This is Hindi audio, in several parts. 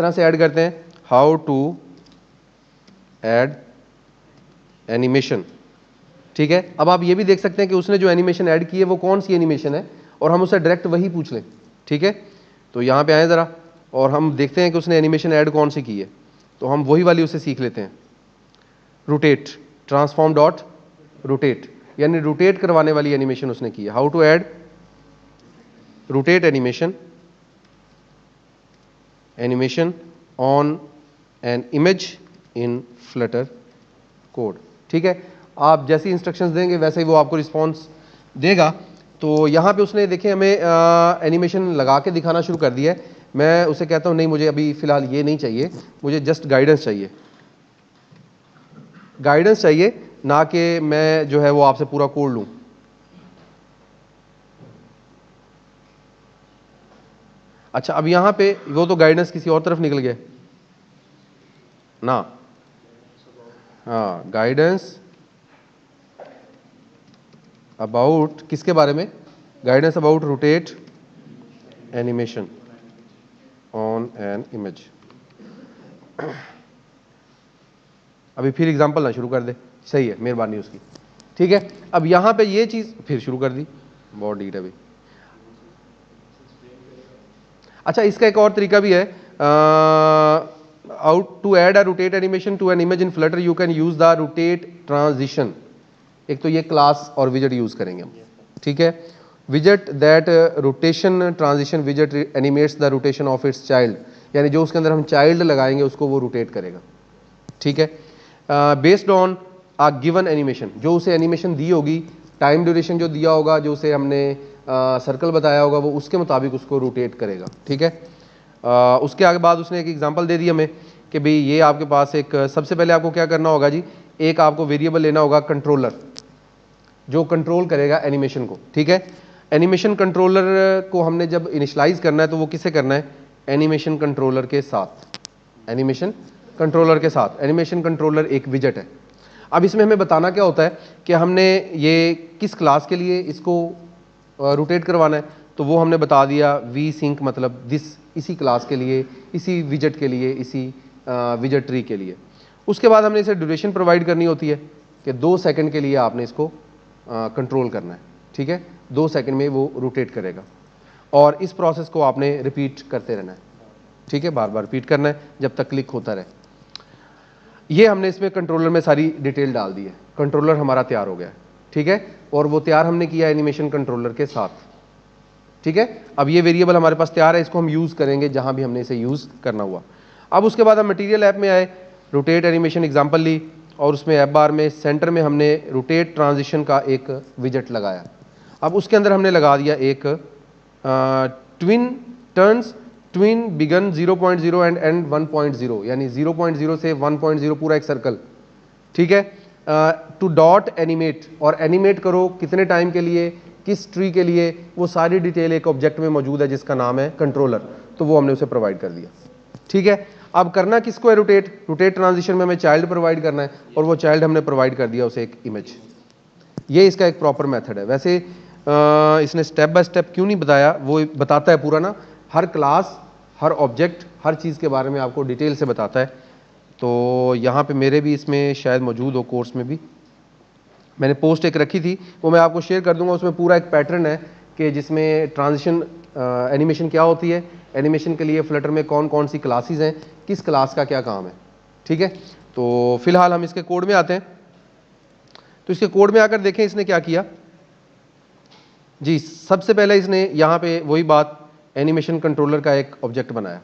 तरह से ऐड करते हैं, हाउ टू ऐड एनिमेशन। ठीक है, अब आप ये भी देख सकते हैं कि उसने जो एनिमेशन ऐड की है वो कौन सी एनिमेशन है, और हम उससे डायरेक्ट वही पूछ लें। ठीक है, तो यहाँ पे आए ज़रा और हम देखते हैं कि उसने एनिमेशन ऐड कौन सी की है, तो हम वही वाली उससे सीख लेते हैं। रोटेट, ट्रांसफॉर्म डॉट रोटेट, यानी रोटेट करवाने वाली एनिमेशन उसने की है। How to add rotate animation on an image in Flutter code. ठीक है, आप जैसी इंस्ट्रक्शंस देंगे वैसे ही वो आपको रिस्पॉन्स देगा। तो यहाँ पे उसने देखें हमें एनिमेशन लगा के दिखाना शुरू कर दिया है। मैं उसे कहता हूँ नहीं, मुझे अभी फिलहाल ये नहीं चाहिए, मुझे जस्ट गाइडेंस चाहिए, गाइडेंस चाहिए, ना कि मैं जो है वो आपसे पूरा कोड लूँ। अच्छा, अब यहाँ पे वो तो गाइडेंस किसी और तरफ निकल गया ना। हाँ, गाइडेंस अबाउट किसके बारे में, guidance about rotate animation on an image. अभी फिर एग्जांपल ना शुरू कर दे, सही है, मेहरबानी उसकी। ठीक है, अब यहां पे ये चीज फिर शुरू कर दी, बहुत डीट है भाई। अच्छा, इसका एक और तरीका भी है, how to add a rotate animation to an image in Flutter you can use the rotate transition. एक तो ये क्लास और विजेट यूज करेंगे हम। ठीक है, विजेट that rotation transition विजेट animates the rotation of its child, यानी जो उसके अंदर हम चाइल्ड लगाएंगे उसको वो रोटेट करेगा। ठीक है, based on a given animation, जो उसे एनिमेशन दी होगी, टाइम ड्यूरेशन जो दिया होगा, जो उसे हमने सर्कल बताया होगा, वो उसके मुताबिक उसको रोटेट करेगा। ठीक है, उसके आगे बाद उसने एक एग्जांपल दे दी हमें कि भाई ये आपके पास एक, सबसे पहले आपको क्या करना होगा जी, एक आपको वेरिएबल लेना होगा कंट्रोलर, जो कंट्रोल करेगा एनिमेशन को। ठीक है, एनिमेशन कंट्रोलर को हमने जब इनिशलाइज करना है तो वो किससे करना है, एनिमेशन कंट्रोलर के साथ, एनिमेशन कंट्रोलर के साथ। एनिमेशन कंट्रोलर एक विजेट है। अब इसमें हमें बताना क्या होता है कि हमने ये किस क्लास के लिए इसको रोटेट करवाना है, तो वो हमने बता दिया, वी सिंक मतलब दिस, इसी क्लास के लिए, इसी विजेट के लिए, इसी विजेट ट्री के लिए। उसके बाद हमने इसे ड्यूरेशन प्रोवाइड करनी होती है कि 2 सेकंड के लिए आपने इसको कंट्रोल करना है। ठीक है, 2 सेकंड में वो रोटेट करेगा, और इस प्रोसेस को आपने रिपीट करते रहना है। ठीक है, बार बार रिपीट करना है जब तक क्लिक होता रहे। ये हमने इसमें कंट्रोलर में सारी डिटेल डाल दी है, कंट्रोलर हमारा तैयार हो गया है। ठीक है, और वो तैयार हमने किया एनिमेशन कंट्रोलर के साथ। ठीक है, अब ये वेरिएबल हमारे पास तैयार है, इसको हम यूज करेंगे जहां भी हमने इसे यूज करना हुआ। अब उसके बाद हम मटेरियल ऐप में आए, रोटेट एनिमेशन एग्जांपल ली, और उसमें ऐप बार में सेंटर में हमने रोटेट ट्रांजिशन का एक विजेट लगाया। अब उसके अंदर हमने लगा दिया एक tween turns tween begin 0.0 and end 1.0, यानी 0.0 से 1.0 पूरा एक सर्कल। ठीक है, टू डॉट एनिमेट, और एनिमेट करो कितने टाइम के लिए, किस ट्री के लिए, वो सारी डिटेल एक ऑब्जेक्ट में मौजूद है जिसका नाम है कंट्रोलर, तो वो हमने उसे प्रोवाइड कर दिया। ठीक है, अब करना किसको है, रोटेट, रोटेट ट्रांजिशन में हमें चाइल्ड प्रोवाइड करना है, और वो चाइल्ड हमने प्रोवाइड कर दिया उसे एक इमेज। ये इसका एक प्रॉपर मेथड है। वैसे इसने स्टेप बाय स्टेप क्यों नहीं बताया, वो बताता है पूरा ना, हर क्लास, हर ऑब्जेक्ट, हर चीज़ के बारे में आपको डिटेल से बताता है। तो यहाँ पे मेरे भी इसमें शायद मौजूद हो, कोर्स में भी मैंने पोस्ट एक रखी थी, वो मैं आपको शेयर कर दूंगा। उसमें पूरा एक पैटर्न है कि जिसमें ट्रांजिशन एनिमेशन क्या होती है, एनिमेशन के लिए फ्लटर में कौन कौन सी क्लासेस हैं, किस क्लास का क्या काम है। ठीक है, तो फिलहाल हम इसके कोड में आते हैं। तो इसके कोड में आकर देखें इसने क्या किया जी। सबसे पहले इसने यहाँ पे वही बात, एनिमेशन कंट्रोलर का एक ऑब्जेक्ट बनाया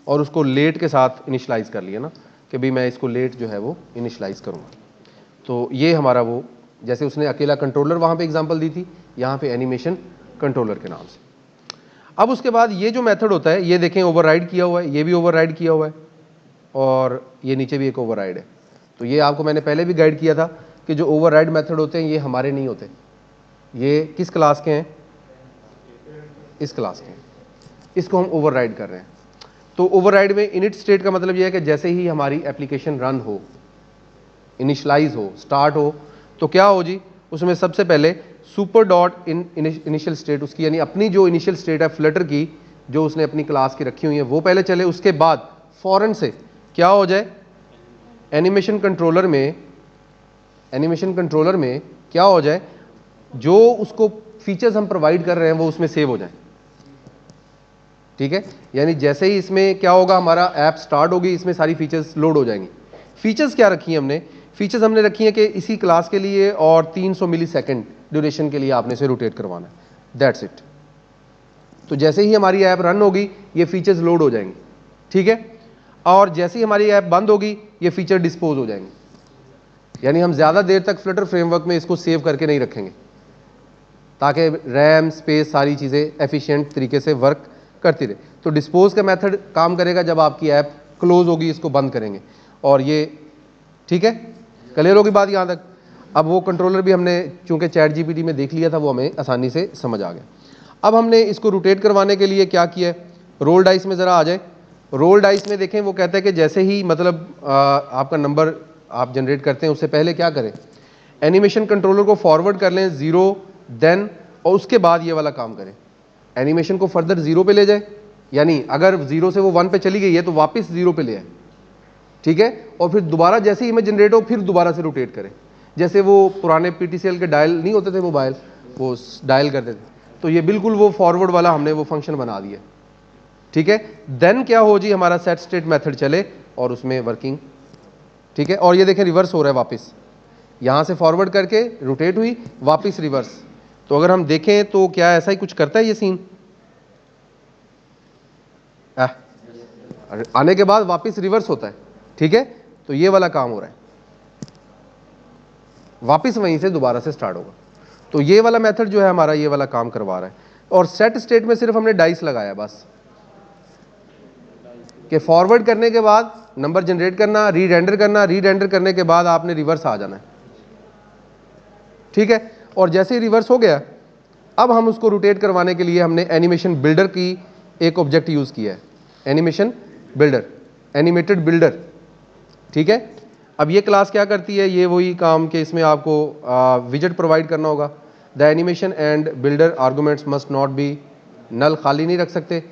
और उसको लेट के साथ इनिशलाइज कर लिया ना, कि भाई मैं इसको लेट जो है वो इनिशलाइज करूँगा। तो ये हमारा वो, जैसे उसने अकेला कंट्रोलर वहाँ पे एग्जांपल दी थी, यहाँ पे एनिमेशन कंट्रोलर के नाम से। अब उसके बाद ये जो मेथड होता है, ये देखें ओवरराइड किया हुआ है, ये भी ओवरराइड किया हुआ है, और ये नीचे भी एक ओवरराइड है। तो ये आपको मैंने पहले भी गाइड किया था कि जो ओवरराइड मेथड होते हैं ये हमारे नहीं होते, ये किस क्लास के हैं, इस क्लास के हैं, इसको हम ओवरराइड कर रहे हैं। तो ओवरराइड में इनिट स्टेट का मतलब यह है कि जैसे ही हमारी एप्लीकेशन रन हो, इनिशलाइज हो, स्टार्ट हो, तो क्या हो जी, उसमें सबसे पहले सुपर डॉट इनिशियल स्टेट उसकी, यानी अपनी जो इनिशियल स्टेट है फ्लटर की, जो उसने अपनी क्लास की रखी हुई है वो पहले चले, उसके बाद फौरन से क्या हो जाए, एनिमेशन कंट्रोलर में क्या हो जाए, जो उसको फीचर्स हम प्रोवाइड कर रहे हैं वो उसमें सेव हो जाए। ठीक है, यानी जैसे ही इसमें क्या होगा, हमारा ऐप स्टार्ट होगी, इसमें सारी फीचर्स लोड हो जाएंगी। फीचर्स क्या रखी है हमने, फीचर्स हमने रखी है कि इसी क्लास के लिए और 300 मिली सेकेंड ड्यूरेशन के लिए आपने इसे रोटेट करवाना है, दैट्स इट। तो जैसे ही हमारी ऐप रन होगी ये फीचर्स लोड हो जाएंगे। ठीक है, और जैसे ही हमारी ऐप बंद होगी ये फीचर डिस्पोज हो जाएंगे, यानी हम ज़्यादा देर तक फ्लटर फ्रेमवर्क में इसको सेव करके नहीं रखेंगे, ताकि रैम स्पेस सारी चीज़ें एफिशिएंट तरीके से वर्क करती रहे। तो डिस्पोज का मेथड काम करेगा जब आपकी ऐप क्लोज होगी, इसको बंद करेंगे। और ये ठीक है, क्लियर होगी बात यहाँ तक। अब वो कंट्रोलर भी हमने चूंकि चैट जीपीटी में देख लिया था, वो हमें आसानी से समझ आ गया। अब हमने इसको रोटेट करवाने के लिए क्या किया है, रोल डाइस में ज़रा आ जाए। रोल डाइस में देखें, वो कहता है कि जैसे ही मतलब आपका नंबर आप जनरेट करते हैं उससे पहले क्या करें, एनिमेशन कंट्रोलर को फॉरवर्ड कर लें 0 देन, और उसके बाद ये वाला काम करें, एनिमेशन को फर्दर 0 पे ले जाए, यानी अगर 0 से वो 1 पे चली गई है तो वापस 0 पे ले आए। ठीक है, और फिर दोबारा जैसे ही इमेज जनरेट हो फिर दोबारा से रोटेट करें, जैसे वो पुराने पीटीसीएल के डायल नहीं होते थे मोबाइल, वो डायल करते थे, तो ये बिल्कुल वो फॉरवर्ड वाला हमने वो फंक्शन बना दिया। ठीक है, देन क्या हो जी, हमारा सेट स्टेट मेथड चले और उसमें वर्किंग। ठीक है, और ये देखें रिवर्स हो रहा है, वापस यहां से फॉरवर्ड करके रोटेट हुई, वापस रिवर्स। तो अगर हम देखें तो क्या ऐसा ही कुछ करता है ये सीन, आने के बाद वापस रिवर्स होता है। ठीक है, तो ये वाला काम हो रहा है, वापस वहीं से दोबारा से स्टार्ट होगा। तो ये वाला मेथड जो है हमारा ये वाला काम करवा रहा है। और सेट स्टेट में सिर्फ हमने डाइस लगाया बस, कि फॉरवर्ड करने के बाद नंबर जनरेट करना, रीरेंडर करना, रीरेंडर करने के बाद आपने रिवर्स आ जाना है। ठीक है, और जैसे ही रिवर्स हो गया, अब हम उसको रोटेट करवाने के लिए हमने एनिमेशन बिल्डर की एक ऑब्जेक्ट यूज किया है, एनिमेशन बिल्डर, एनिमेटेड बिल्डर। ठीक है, अब ये क्लास क्या करती है, ये वही काम कि इसमें आपको विजेट प्रोवाइड करना होगा। The animation and builder arguments must not be null, खाली नहीं रख सकते,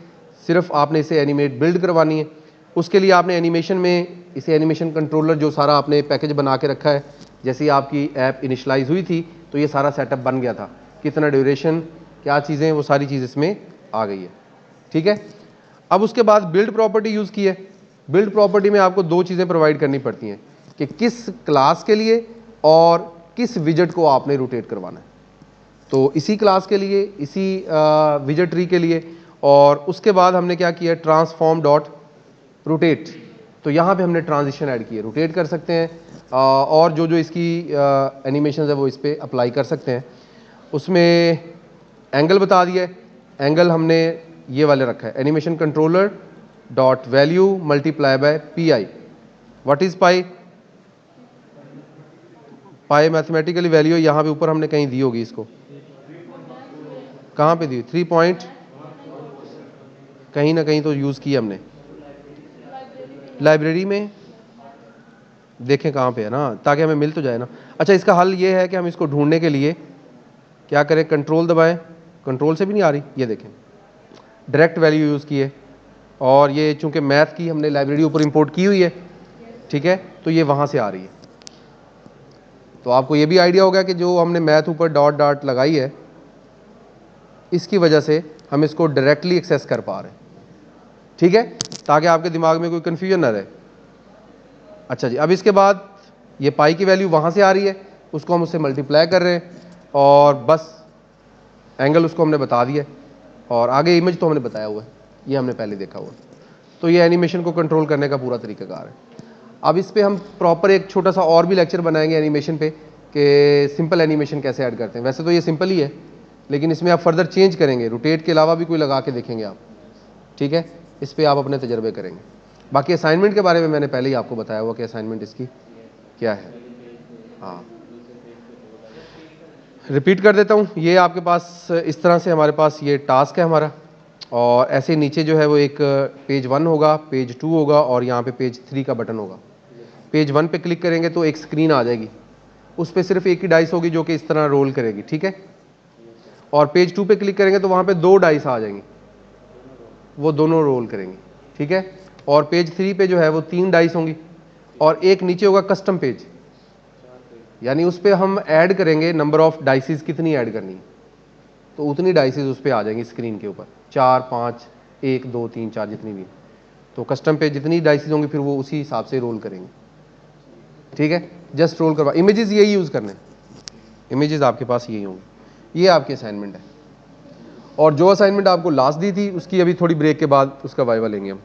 सिर्फ आपने इसे एनिमेट बिल्ड करवानी है। उसके लिए आपने एनिमेशन में इसे एनिमेशन कंट्रोलर जो सारा आपने पैकेज बना के रखा है, जैसे ही आपकी ऐप इनिशलाइज हुई थी तो ये सारा सेटअप बन गया था, कितना ड्यूरेशन, क्या चीज़ें, वो सारी चीज़ इसमें आ गई है। ठीक है, अब उसके बाद बिल्ड प्रॉपर्टी यूज़ की है। बिल्ड प्रॉपर्टी में आपको दो चीज़ें प्रोवाइड करनी पड़ती हैं कि किस क्लास के लिए और किस विजेट को आपने रोटेट करवाना है। तो इसी क्लास के लिए, इसी विजेट ट्री के लिए। और उसके बाद हमने क्या किया, ट्रांसफॉर्म डॉट रोटेट, तो यहाँ पे हमने ट्रांजिशन ऐड किए, रोटेट कर सकते हैं और जो जो इसकी एनिमेशन है वो इस पर अप्लाई कर सकते हैं। उसमें एंगल बता दिया है, एंगल हमने ये वाले रखा है, animation controller dot value multiply by P I. What is pi, pi mathematically value यहाँ पे ऊपर हमने कहीं दी होगी, इसको कहाँ पे दी, 3 पॉइंट कहीं ना कहीं तो यूज़ की हमने, लाइब्रेरी में देखें कहाँ पे है ना, ताकि हमें मिल तो जाए ना। अच्छा, इसका हल ये है कि हम इसको ढूंढने के लिए क्या करें, कंट्रोल दबाएं, कंट्रोल से भी नहीं आ रही, ये देखें डायरेक्ट वैल्यू यूज़ की है, और ये चूंकि मैथ की हमने लाइब्रेरी ऊपर इंपोर्ट की हुई है, ठीक है, तो ये वहाँ से आ रही है। तो आपको ये भी आइडिया होगा कि जो हमने मैथ ऊपर डॉट डॉट लगाई है, इसकी वजह से हम इसको डायरेक्टली एक्सेस कर पा रहे हैं। ठीक है, ताकि आपके दिमाग में कोई कन्फ्यूजन ना रहे। अच्छा जी, अब इसके बाद ये पाई की वैल्यू वहाँ से आ रही है, उसको हम उससे मल्टीप्लाई कर रहे हैं, और बस एंगल उसको हमने बता दिया, और आगे इमेज तो हमने बताया हुआ है, ये हमने पहले देखा हुआ है। तो ये एनिमेशन को कंट्रोल करने का पूरा तरीकाकार है। अब इस पर हम प्रॉपर एक छोटा सा और भी लेक्चर बनाएंगे एनिमेशन पे, कि सिंपल एनिमेशन कैसे ऐड करते हैं। वैसे तो ये सिंपल ही है, लेकिन इसमें आप फर्दर चेंज करेंगे, रोटेट के अलावा भी कोई लगा के देखेंगे आप। ठीक है, इस पर आप अपने तजर्बे करेंगे। बाकी असाइनमेंट के बारे में मैंने पहले ही आपको बताया हुआ कि असाइनमेंट इसकी क्या है। हाँ, रिपीट कर देता हूँ, ये आपके पास इस तरह से हमारे पास ये टास्क है हमारा, और ऐसे नीचे जो है वो एक पेज 1 होगा, पेज 2 होगा, और यहाँ पे पेज 3 का बटन होगा। पेज 1 पे क्लिक करेंगे तो एक स्क्रीन आ जाएगी, उस पर सिर्फ एक ही डाइस होगी जो कि इस तरह रोल करेगी। ठीक है, और पेज 2 पे क्लिक करेंगे तो वहाँ पे 2 डाइस आ जाएंगी। वो दोनों रोल करेंगे, ठीक है। और पेज 3 पे जो है वो 3 डाइस होंगी और एक नीचे होगा कस्टम पेज, यानी उस पर हम ऐड करेंगे नंबर ऑफ डाइसेस, कितनी ऐड करनी है तो उतनी डाइसेस उस पर आ जाएंगी स्क्रीन के ऊपर, 4 5 1 2 3 4 जितनी भी। तो कस्टम पे जितनी डाइसेस होंगी फिर वो उसी हिसाब से रोल करेंगे, ठीक है। जस्ट रोल करवा, इमेजेस यही यूज करने, इमेजेस आपके पास यही होंगे। ये आपकी असाइनमेंट है और जो असाइनमेंट आपको लास्ट दी थी उसकी अभी थोड़ी ब्रेक के बाद उसका वाइवा लेंगे हम।